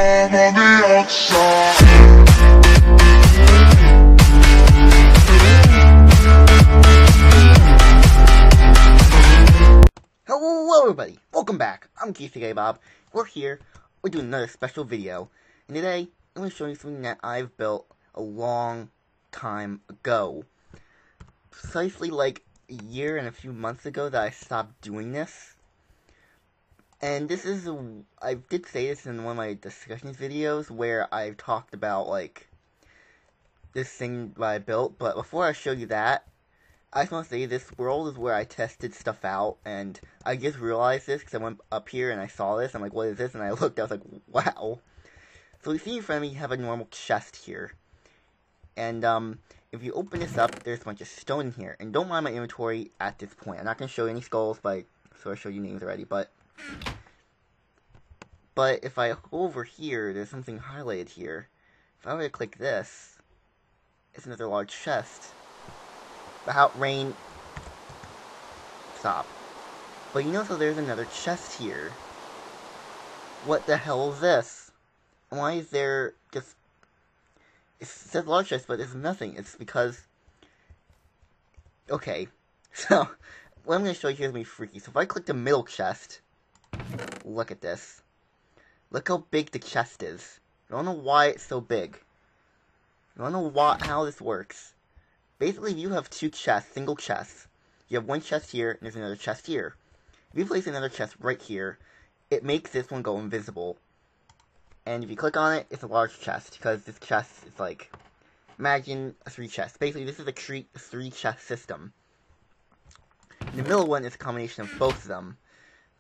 I'm on the outside. Hello everybody, welcome back. I'm Keith Bob. We're here, we're doing another special video, and today I'm going to show you something that I've built a long time ago. Precisely like a year and a few months ago that I stopped doing this. And this is, I did say this in one of my discussions videos where I talked about like this thing that I built, but before I show you that, I just want to say this world is where I tested stuff out, and I just realized this because I went up here and I saw this. I'm like, what is this? And I looked, I was like, wow. So you see in front of me, you have a normal chest here. And if you open this up, there's a bunch of stone in here. And don't mind my inventory at this point. I'm not going to show you any skulls, but I sort of showed you names already. But if I go over here, there's something highlighted here. If I were to click this, it's another large chest. Without rain. Stop. But you know, so there's another chest here. What the hell is this? Why is there just... It says large chest, but there's nothing. It's because... Okay. So, what I'm going to show you here is going to be freaky. So if I click the middle chest... Look at this. Look how big the chest is. I don't know why it's so big. I don't know how this works. Basically, if you have two chests, single chests, you have one chest here, and there's another chest here. If you place another chest right here, it makes this one go invisible. And if you click on it, it's a large chest, because this chest is like, imagine a three chest. Basically, this is a three chest system. The middle one is a combination of both of them.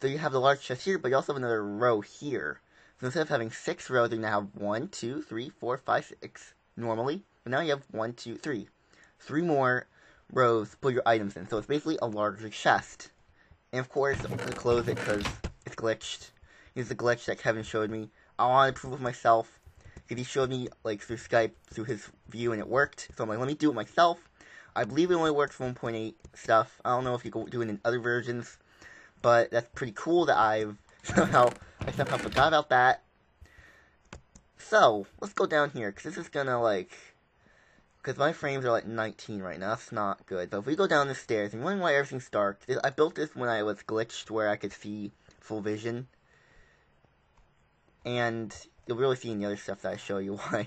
So you have the large chest here, but you also have another row here. So instead of having 6 rows, you now have 1, 2, 3, 4, 5, 6 normally. But now you have 1, 2, 3. 3 more rows to put your items in. So it's basically a larger chest. And of course, I'm going to close it because it's glitched. Here's the glitch that Kevin showed me. I wanted to prove it myself. Because he showed me like through Skype, through his view, and it worked. So I'm like, let me do it myself. I believe it only works for 1.8 stuff. I don't know if you can do it in other versions. But that's pretty cool that I somehow forgot about that. So, let's go down here. Because this is going to like... Because my frames are like 19 right now, that's not good. So if we go down the stairs, and you're wondering why everything's dark, I built this when I was glitched where I could see full vision. And you'll really see in the other stuff that I show you why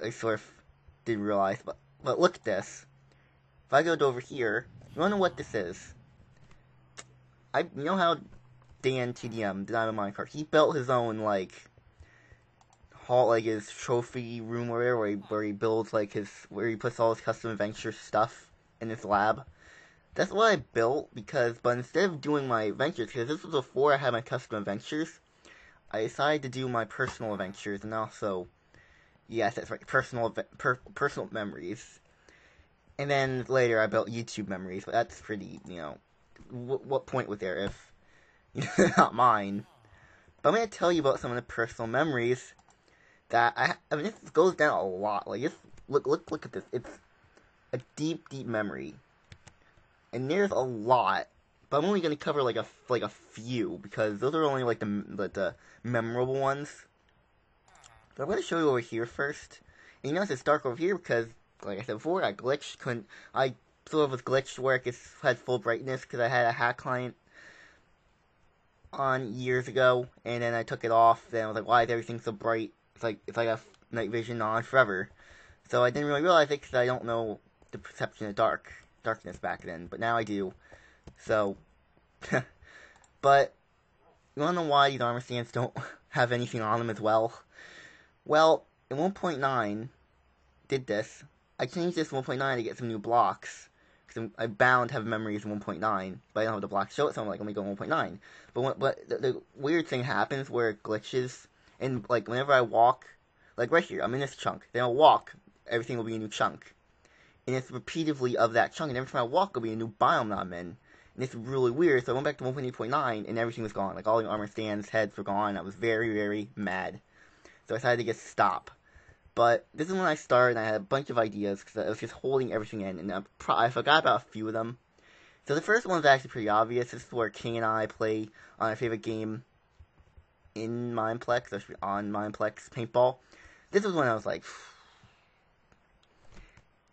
I sort of didn't realize. But look at this. If I go over here, you wanna know what this is? You know how Dan TDM, Dynamite Minecart, he built his own like his trophy room or whatever, where he builds like where he puts all his custom adventure stuff in his lab. That's what I built but instead of doing my adventures, because this was before I had my custom adventures, I decided to do my personal adventures, and also, yes, that's right, personal memories. And then later I built YouTube memories, but that's pretty, you know, what point was there if, you know, not mine. But I'm going to tell you about some of the personal memories that I mean, this goes down a lot. Like, just look at this. It's a deep memory, and there's a lot. But I'm only gonna cover like a few because those are only like the memorable ones. So I'm gonna show you over here first. And you notice it's dark over here because, like I said before, I glitched. I sort of was glitched where it had full brightness because I had a hack client on years ago, and then I took it off. Then I was like, why is everything so bright? It's like a night vision on forever. So I didn't really realize it because I don't know the perception of darkness back then, but now I do. So, but you wanna know why these armor stands don't have anything on them as well? Well, in 1.9, did this. I changed this to 1.9 to get some new blocks. Because I'm bound to have memories in 1.9, but I don't have the blocks to show it, so I'm like, let me go 1.9. But the weird thing happens where it glitches. And, like, whenever I walk, like right here, I'm in this chunk. Then I'll walk, everything will be a new chunk. And it's repeatedly of that chunk, and every time I walk, it'll be a new biome that I'm in. And it's really weird, so I went back to 1.8.9, and everything was gone. Like, all the armor stands, heads were gone. I was very, very mad. So I decided to just stop. But this is when I started, and I had a bunch of ideas, because I was just holding everything in, and I forgot about a few of them. So the first one's actually pretty obvious. This is where King and I play on our favorite game, in Mineplex, or on Mineplex Paintball. This was when I was like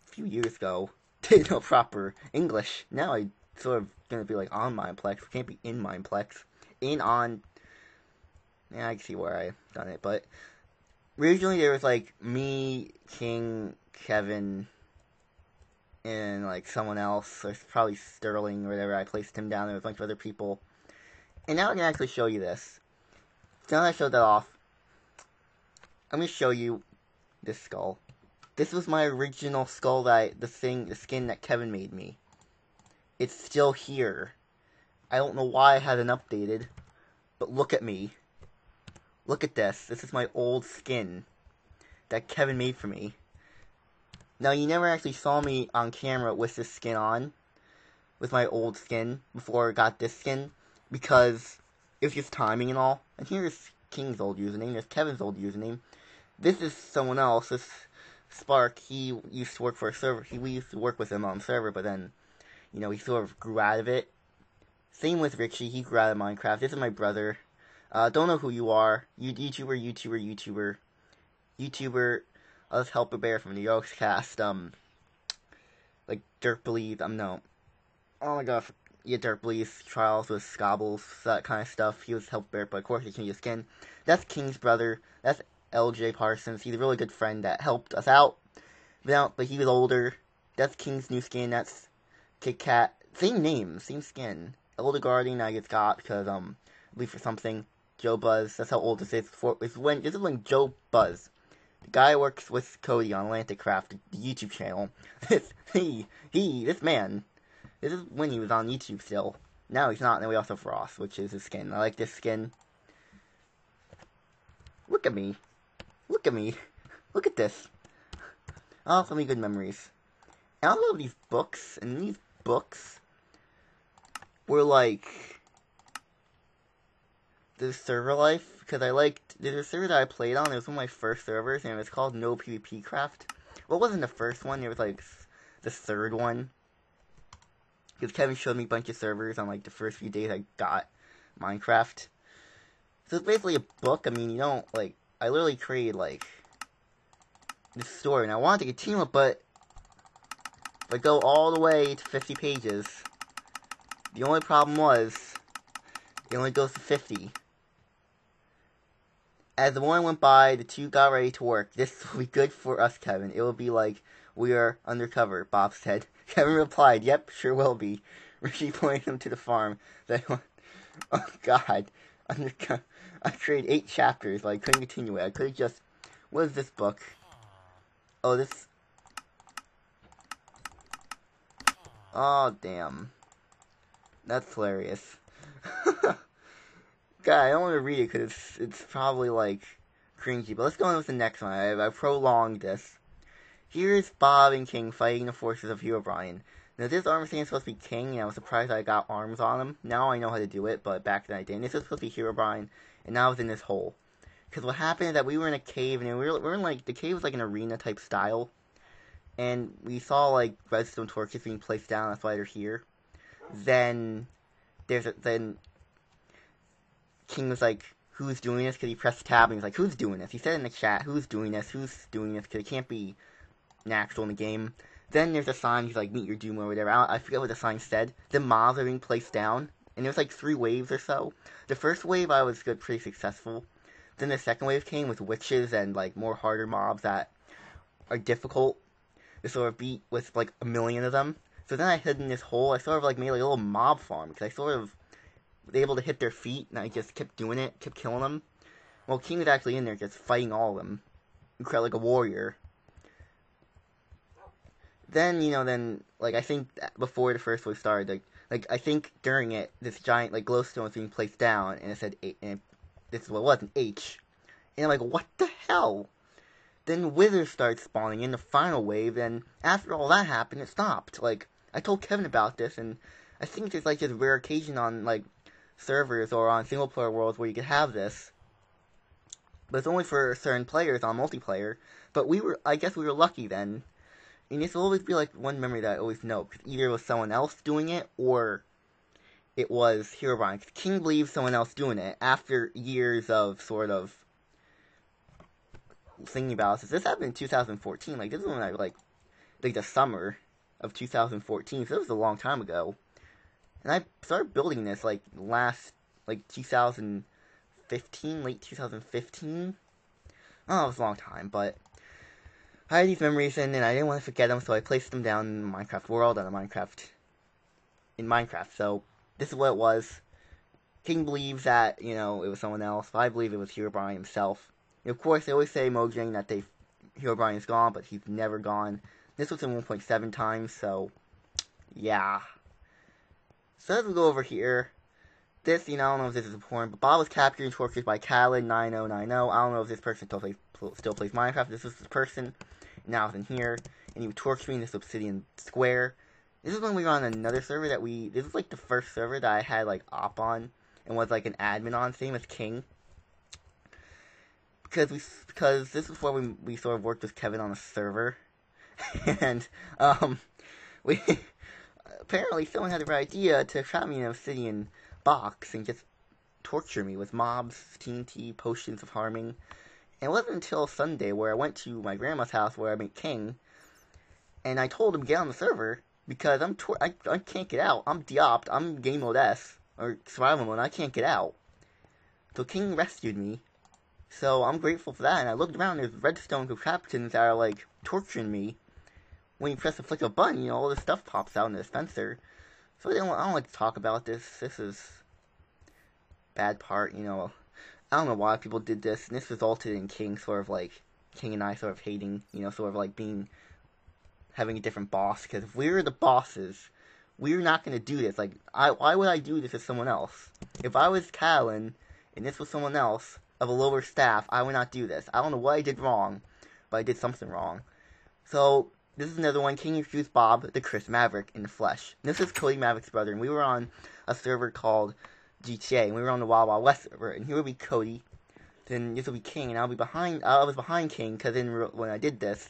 a few years ago. Didn't know proper English. Now I sort of gonna be like on Mineplex. We can't be in Mineplex. On. Yeah, I can see where I done it, but originally there was like me, King, Kevin, and like someone else, or probably Sterling or whatever. I placed him down there with a bunch of other people. And now I can actually show you this. Now that I showed that off, I'm gonna show you this skull. This was my original skull the skin that Kevin made me. It's still here. I don't know why it hasn't updated, but look at me. Look at this. This is my old skin that Kevin made for me. Now, you never actually saw me on camera with this skin on, with my old skin, before I got this skin, because it was just timing and all. And here's King's old username, there's Kevin's old username. This is someone else, this Spark. He used to work for a server, we used to work with him on the server, but then, you know, he sort of grew out of it. Same with Richie, he grew out of Minecraft. This is my brother. Don't know who you are. YouTuber. Us Helper Bear from New York's cast. Like Dirk Believe. No. Oh my gosh. Yeah, Dirk Believes trials with Scobbles, that kind of stuff. He was Helper Bear, but of course he changed his skin. That's King's brother. That's LJ Parsons. He's a really good friend that helped us out. But he was older. That's King's new skin. That's Kit Kat. Same name, same skin. Elder Guardian I just got because I believe for something. Joe Buzz. That's how old this is. This is when Joe Buzz, the guy who works with Cody on Atlantic Craft, the YouTube channel. This man. This is when he was on YouTube still. Now he's not. And then we also have Ross, which is his skin. I like this skin. Look at me. Look at me. Look at this. Oh, so many good memories. And I love these books. And these books were like the server life, because there's a server that I played on. It was one of my first servers, and it was called No PvP Craft. Well, it wasn't the first one, it was like the third one, because Kevin showed me a bunch of servers on like the first few days I got Minecraft. So it's basically a book. I mean, you don't, like, I literally created like this story, and I wanted to continue it, but if I go all the way to 50 pages, the only problem was it only goes to 50. As the morning went by, the two got ready to work. This will be good for us, Kevin. It will be like we are undercover, Bob said. Kevin replied, yep, sure will be. Richie pointed him to the farm. Oh, God. I created 8 chapters, but I couldn't continue it. I could have just... What is this book? Oh, this... Oh, damn. That's hilarious. God, I don't want to read it because it's probably like cringy. But let's go on with the next one. I prolonged this. Here's Bob and King fighting the forces of Herobrine. Now this armor stand is supposed to be King, and I was surprised I got arms on him. Now I know how to do it, but back then I didn't. This was supposed to be Herobrine, and now I was in this hole. Because what happened is that we were in a cave, and we were in like, the cave was like an arena type style. And we saw like redstone torches being placed down, that's why they're here. Then King was like, who's doing this? Because he pressed tab and he was like, who's doing this? He said in the chat, who's doing this? Who's doing this? Because it can't be natural in the game. Then there's a sign, he's like, meet your doom or whatever. I forget what the sign said. The mobs are being placed down. And there was like 3 waves or so. The first wave I was pretty successful. Then the second wave came with witches and like more harder mobs that are difficult to sort of beat with like a million of them. So then I hid in this hole. I sort of like made like a little mob farm because I sort of was able to hit their feet, and I just kept doing it, kept killing them. Well, King was actually in there just fighting all of them, like a warrior. Then, you know, like, I think before the first wave started, like, I think during it, this giant, like, glowstone was being placed down, and it said, and this is what it was, an H. And I'm like, what the hell? Then withers started spawning in the final wave, and after all that happened, it stopped. Like, I told Kevin about this, and I think there's, like, just rare occasion on, like, servers or on single-player worlds where you could have this. But it's only for certain players on multiplayer. But I guess we were lucky then. And this will always be, like, one memory that I always know. Because either it was someone else doing it, or it was Herobrine. King believes someone else doing it after years of sort of thinking about this. This happened in 2014. Like, this is when I, like the summer of 2014. So this was a long time ago. And I started building this, like, like, 2015, late 2015. Oh, it was a long time, but I had these memories in, and I didn't want to forget them, so I placed them down in Minecraft World and in Minecraft. So this is what it was. King believes that, it was someone else, but I believe it was Herobrine himself. And of course, they always say Mojang that Herobrine is gone, but he's never gone. This was in 1.7 times, so yeah. So let's go over here. This, I don't know if this is important, but Bob was captured and tortured by Callan9090. I don't know if this person still plays Minecraft. This was this person. And now I was in here, and he would torture me in this obsidian square. This is when we were on another server this is like the first server that I had like op on and was like an admin on, same as King. Because this is where we sort of worked with Kevin on a server. And, we apparently someone had the right idea to trap me in an obsidian box and just torture me with mobs, TNT, potions of harming. And it wasn't until Sunday where I went to my grandma's house where I met King, and I told him to get on the server because I can't get out. I'm deopt. I'm game mode S or survival mode. I can't get out. So King rescued me. So I'm grateful for that. And I looked around. There's redstone contraptions that are like torturing me. When you press the flick of a button, all this stuff pops out in the dispenser. So I don't like to talk about this. This is bad part, I don't know why people did this, and this resulted in King and I sort of hating, sort of like having a different boss, because if we were the bosses, we're not going to do this. Like, why would I do this as someone else? If I was Callan, and this was someone else, of a lower staff, I would not do this. I don't know what I did wrong, but I did something wrong. So, this is another one. King introduced Bob, the Chris Maverick, in the flesh. And this is Cody Maverick's brother, and we were on a server called GTA, and we were on the Wild Wild West server, and here would be Cody, then this would be King, and I was behind King, because when I did this,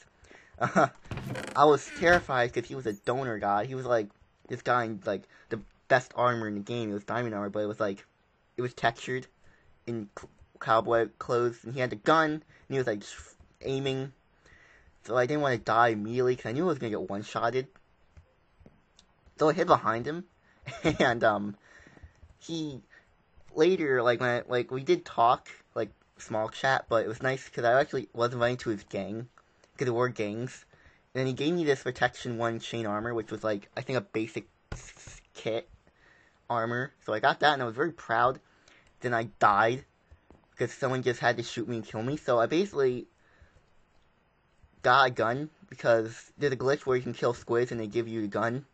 I was terrified, because he was a donor god. He was like, this guy, like, the best armor in the game. It was diamond armor, but it was textured in cowboy clothes, and he had a gun, and he was, like, aiming. So I didn't want to die immediately, because I knew I was going to get one-shotted. So I hid behind him, and, he, later, we did talk, like, small chat, but it was nice, because I actually was invited to his gang, because there were gangs, and then he gave me this Protection 1 chain armor, which was, like, I think a basic kit armor, so I got that, and I was very proud. Then I died, because someone just had to shoot me and kill me, so I basically got a gun, because there's a glitch where you can kill squids and they give you the gun,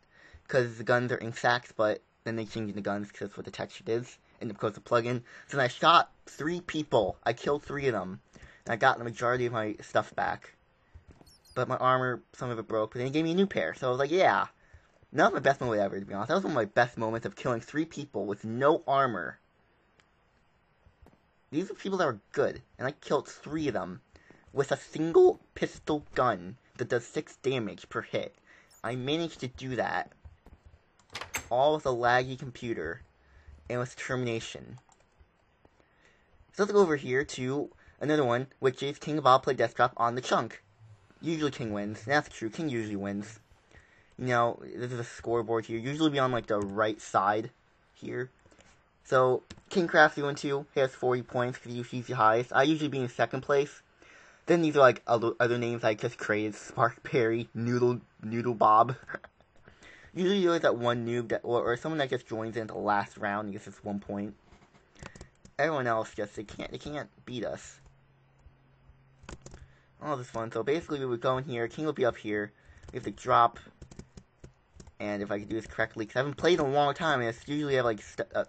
because the guns are ink sacks, but then they changed the guns because that's what the texture is, and of course the plugin. So then I shot 3 people. I killed 3 of them, and I got the majority of my stuff back. But my armor, some of it broke, but then he gave me a new pair, so I was like, yeah. Not my best moment ever, to be honest. That was one of my best moments of killing 3 people with no armor. These are people that were good, and I killed 3 of them with a single pistol gun that does 6 damage per hit. I managed to do that, all with a laggy computer, and with determination. So let's go over here to another one, which is King Bob played Death Drop on the chunk. Usually King wins, and that's true, King usually wins. This is a scoreboard here, usually be on, like, the right side here. So, KingCraft312 has 40 points, because he's the highest. I usually be in 2nd place. Then these are, like, other names I just created. Sparkberry, Noodle Bob. Usually there's that one noob or someone that just joins in the last round and gets just 1 point. Everyone else they can't beat us. All this fun. So basically we would go in here, King will be up here, we have to drop, and if I can do this correctly, because I haven't played in a long time, and it's usually have, like,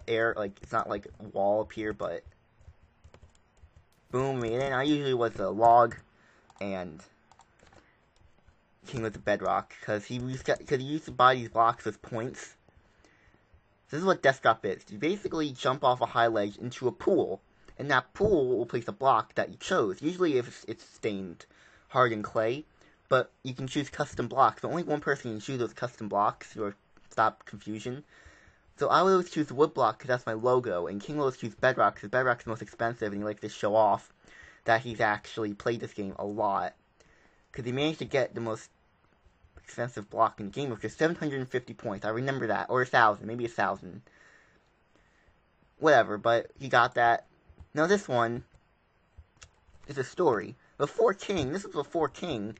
air, like, it's not like a wall up here, but boom, made it. I usually was the log, and King was the bedrock, because he used to buy these blocks with points. This is what Death Drop is. You basically jump off a high ledge into a pool, and that pool will place a block that you chose. Usually if it's stained hard in clay, but you can choose custom blocks. But only one person can choose those custom blocks to stop confusion. So I would always choose woodblock because that's my logo, and King will always choose bedrock because bedrock is the most expensive, and he likes to show off that he's actually played this game a lot. Because he managed to get the most expensive block in the game, which is 750 points. I remember that. Or 1,000. Maybe 1,000. Whatever, but he got that. Now this one is a story. Before King, this was before King,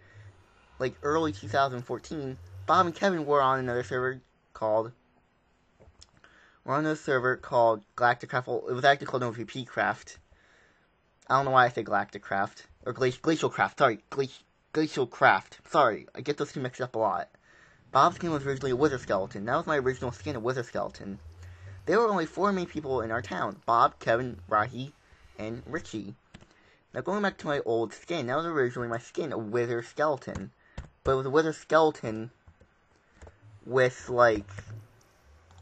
like early 2014, Bob and Kevin were on another server called Galactic Craft. Well, it was actually called OVP Craft. I don't know why I say Galactic Craft. Or Glacial Craft. Sorry, Glacial Craft. Sorry, I get those two mixed up a lot. Bob's skin was originally a Wither Skeleton. That was my original skin, a Wither Skeleton. There were only 4 main people in our town. Bob, Kevin, Rahi, and Richie. Now going back to my old skin, that was originally my skin, a Wither Skeleton. But it was a Wither Skeleton with, like...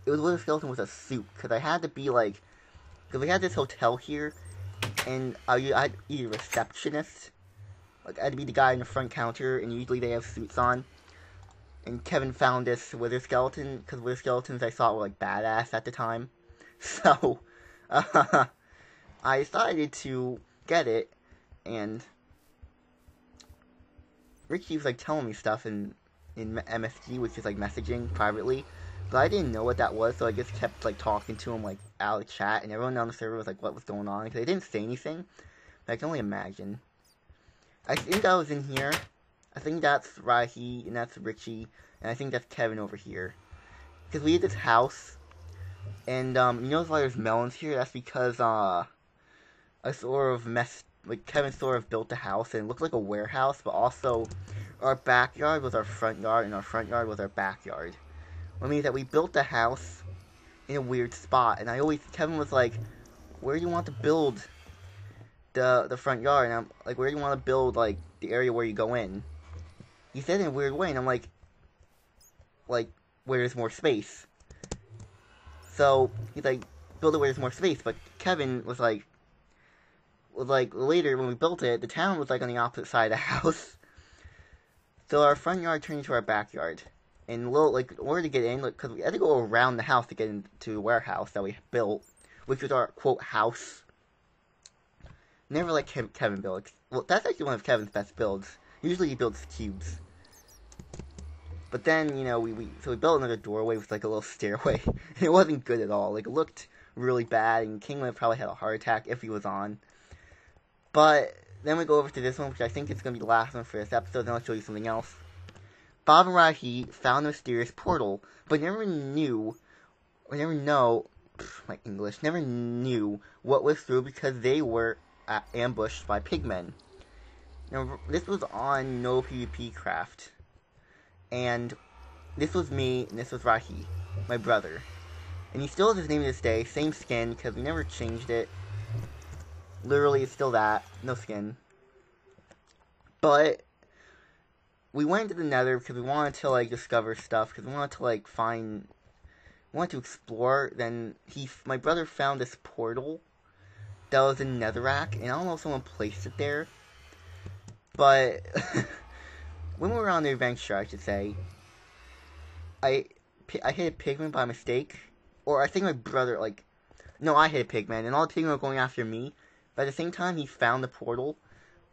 It was a Wither Skeleton with a suit. Because I had to be, like... Because we had this hotel here, and I'd be a receptionist. Like, I had to be the guy in the front counter, and usually they have suits on. And Kevin found this Wither Skeleton, because Wither Skeletons I thought were, like, badass at the time. So, I decided to get it, and Richie was, like, telling me stuff in MSG, which is, like, messaging privately. But I didn't know what that was, so I just kept, like, talking to him, like, out of chat, and everyone on the server was like, what was going on? Because they didn't say anything, but I can only imagine. I think I was in here. I think that's Rahi, and that's Richie, and I think that's Kevin over here. Because we had this house, and, you notice why there's melons here? That's because, I sort of Kevin sort of built the house, and it looked like a warehouse, but also, our backyard was our front yard, and our front yard was our backyard. Which means that we built the house in a weird spot, and Kevin was like, where do you want to build the front yard? And I'm like, where do you want to build, like, the area where you go in? He said it in a weird way, and I'm like, where there's more space. So, he's like, build it where there's more space, but Kevin was like, later, when we built it, the town was, like, on the opposite side of the house. So our front yard turned into our backyard. And, in order to get in, because we had to go around the house to get into the warehouse that we built, which was our, quote, house. Never let Kevin build. Well, that's actually one of Kevin's best builds. Usually he builds cubes. But then, you know, we built another doorway with, like, a little stairway. And it wasn't good at all. Like, it looked really bad, and King would have probably had a heart attack if he was on. But then we go over to this one, which I think is going to be the last one for this episode, then I'll show you something else. Bob and Rahi found a mysterious portal, but never knew what was through because they were ambushed by pigmen. Now, this was on No PvP Craft. And this was me, and this was Rahi, my brother. And he still has his name to this day, same skin, because we never changed it. Literally, it's still that, no skin. But we went to the Nether because we wanted to, like, discover stuff, because we wanted to, like, explore. Then my brother found this portal that was in Netherrack, and I don't know if someone placed it there. But when we were on the adventure, I should say, I hit a pigman by mistake. Or I think my brother, I hit a pigman, and all the pigmen were going after me. But at the same time, he found the portal.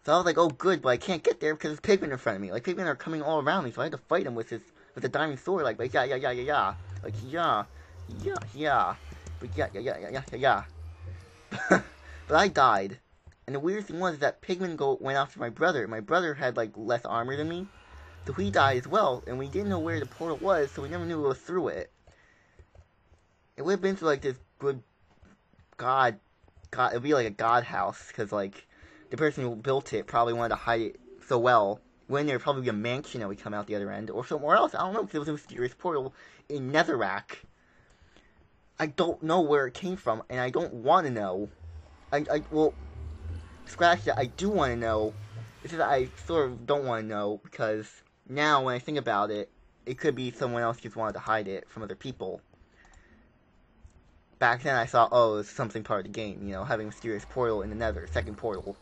So I was like, oh good, but I can't get there because there's pigmen in front of me. Like, pigmen are coming all around me, so I had to fight him with a diamond sword, yeah. Like, yeah. But yeah. But I died. And the weird thing was that pigmen went after my brother. My brother had, like, less armor than me. So he died as well, and we didn't know where the portal was, so we never knew it was through it. It would have been through, like, this good God, it would be like a god house, because, like, the person who built it probably wanted to hide it so well. When there would probably be a mansion that would come out the other end, or somewhere else. I don't know, because it was a mysterious portal in Netherrack. I don't know where it came from, and I don't want to know. Well, scratch that, I do want to know. It's just that I sort of don't want to know, because now, when I think about it, it could be someone else just wanted to hide it from other people. Back then I thought, oh, it's something part of the game, you know, having a mysterious portal in the Nether, second portal,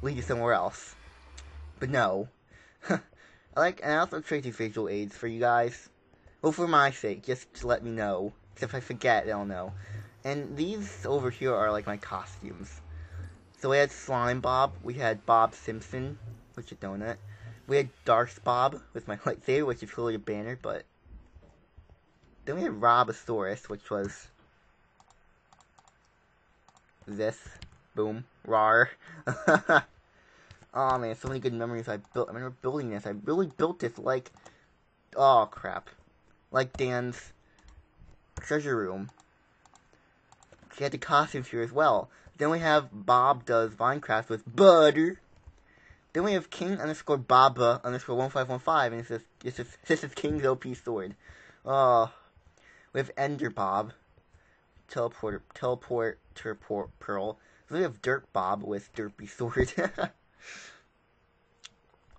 lead you somewhere else. But no. And I also create these visual aids for you guys. Well, for my sake, just to let me know. If I forget, they'll know. And these over here are like my costumes. So we had Slime Bob, we had Bob Simpson, which is a donut. We had Darth Bob with my lightsaber, which is clearly a banner, but then we had Robosaurus, which was this. Boom. Rar. Oh man, so many good memories I built. I remember building this. I really built this like, oh crap, like Dan's treasure room. She had the costumes here as well. Then we have Bob Does Minecraft with butter. Then we have King _ Baba _ 1515, and this is King's OP sword. Oh, we have Ender Bob, Teleporter Pearl. Then we have Dirt Bob with Derpy sword.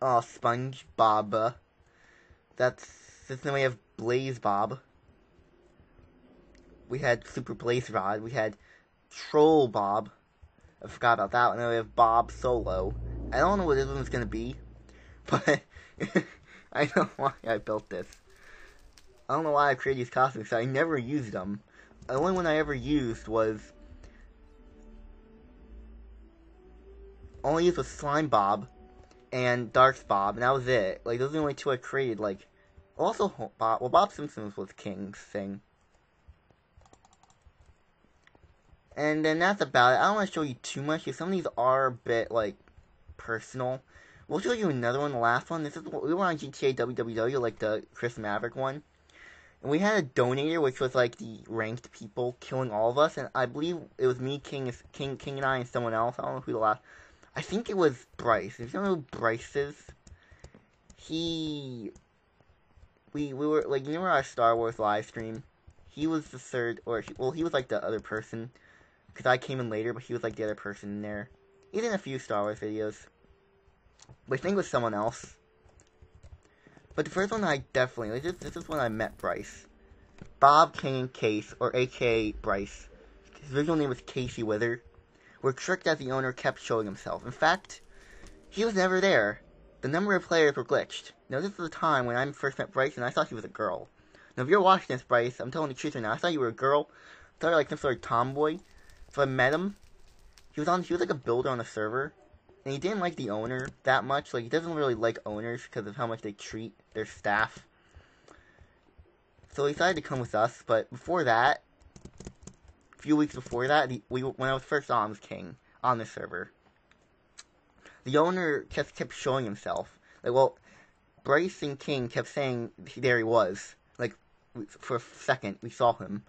Oh, Sponge Bob. Then we have Blaze Bob. We had Super Blaze Rod. We had Troll Bob. I forgot about that one. Then we have Bob Solo. I don't know what this one's gonna be, but I don't know why I built this. I don't know why I created these costumes, because I never used them. The only one I ever used was Slime Bob and Darth Bob, and that was it. Like, those are the only two I created. Like, also Bob Simpson was King's thing. And then that's about it. I don't want to show you too much, because some of these are a bit, like, personal. We'll show you another one, the last one. We were on GTA WWW, like the Chris Maverick one. And we had a donator, which was, like, the ranked people killing all of us. And I believe it was me, King and I, and someone else. I don't know who the last... I think it was Bryce. If you don't know who Bryce is, we were, like, you know our Star Wars live stream? He was the third, he was, like, the other person. Because I came in later, but he was, like, the other person in there. He's in a few Star Wars videos. But I think it was someone else. But the first one I definitely... This is when I met Bryce. Bob King Case, or a.k.a. Bryce. His original name was Casey Wither. Were tricked as the owner kept showing himself. In fact, he was never there. The number of players were glitched. Now, this was the time when I first met Bryce, and I thought he was a girl. Now, if you're watching this, Bryce, I'm telling the truth right now. I thought you were a girl. I thought you were like some sort of tomboy. So I met him. He was like a builder on the server. And he didn't like the owner that much. Like, he doesn't really like owners because of how much they treat their staff. So he decided to come with us. But before that, a few weeks before that, when I was first on as King on the server, the owner kept showing himself. Like, well, Bryce and King kept saying there he was. Like, for a second, we saw him.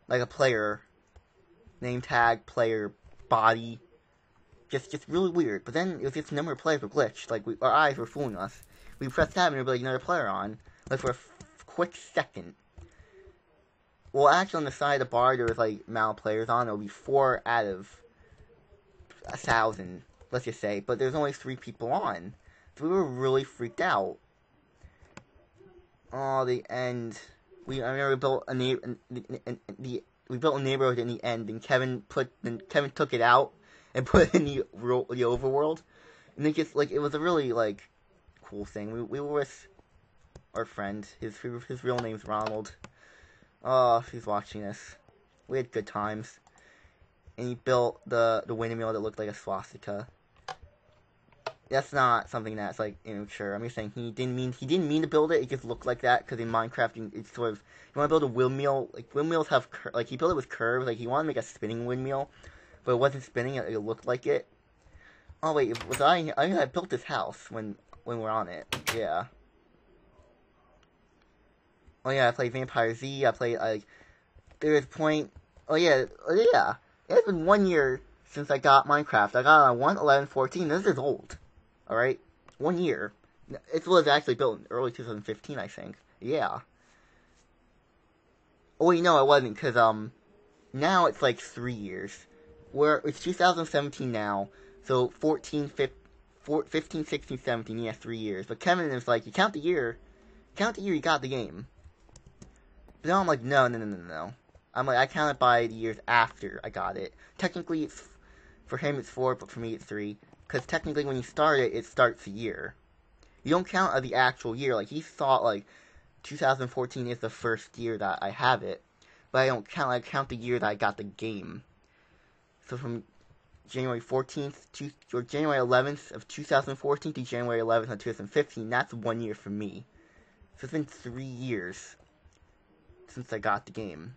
Like a player. Name tag, player, body. Just really weird. But then it was just the number of players were glitched. Like, our eyes were fooling us. We pressed tab and there would be like another player on. Like, for a quick second. Well, actually, on the side of the bar, there was like players on. There would be 4 out of 1,000, let's just say. But there's only 3 people on. So we were really freaked out. Oh, the end. I remember we built we built a neighborhood in the end, and Kevin took it out and put it in the overworld. And it was a really, like, cool thing. We were with our friend. His real name's Ronald. Oh, if he's watching this. We had good times. And he built the windmill that looked like a swastika. That's not something that's, like, immature. I'm just saying he didn't mean to build it. It just looked like that because in Minecraft, it's sort of, you want to build a windmill. Like, windmills have he built it with curves. Like, he wanted to make a spinning windmill, but it wasn't spinning. It looked like it. Oh wait, I built this house when we're on it. Yeah. Oh yeah, I played Vampire Z. I played there's a point. Oh yeah. It's been 1 year since I got Minecraft. I got it on 1.11.14. This is old. Alright? 1 year. It was actually built in early 2015, I think. Yeah. Oh wait, no, it wasn't, because, now it's like 3 years. It's 2017 now, so 15, 16, 17, yeah, 3 years. But Kevin is like, you count the year you got the game. But now I'm like, no. I'm like, I count it by the years after I got it. Technically, for him it's 4, but for me it's 3. Because technically when you start it, it starts a year. You don't count the actual year. Like, he thought, like, 2014 is the first year that I have it. but I don't count. I count the year that I got the game. So from January 14th or January 11th of 2014 to January 11th of 2015. That's 1 year for me. So it's been 3 years since I got the game.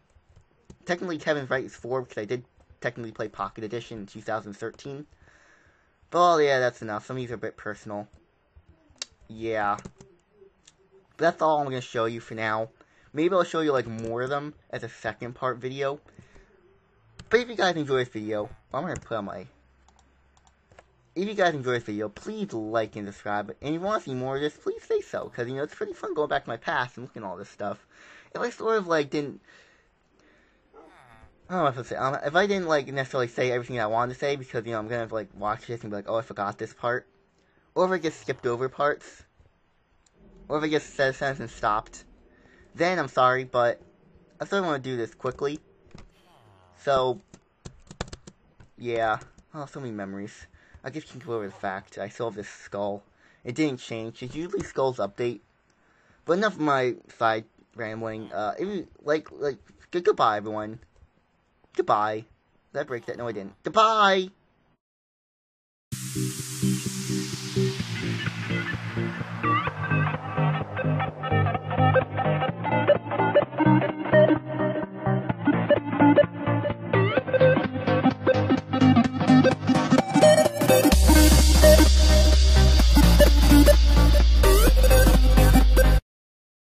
Technically, Kevin's right, it's 4 because I did technically play Pocket Edition in 2013. But yeah, that's enough. Some of these are a bit personal. Yeah. But that's all I'm going to show you for now. Maybe I'll show you like more of them as a second part video. But if you guys enjoy this video, I'm going to put on my... If you guys enjoy this video, please like and subscribe. And if you want to see more of this, please say so. Because, it's pretty fun going back to my past and looking at all this stuff. If I sort of, didn't... I don't know what to say. If I didn't, necessarily say everything I wanted to say, because, I'm going to, watch this and be like, oh, I forgot this part. Or if I just skipped over parts. Or if I just said a sentence and stopped. Then, I'm sorry, but I still want to do this quickly. So, yeah. Oh, so many memories. I just can't go over the fact I still have this skull. It didn't change. It's usually skulls update. But enough of my side rambling. If you goodbye, everyone. Goodbye. Did I break that? No, I didn't. Goodbye!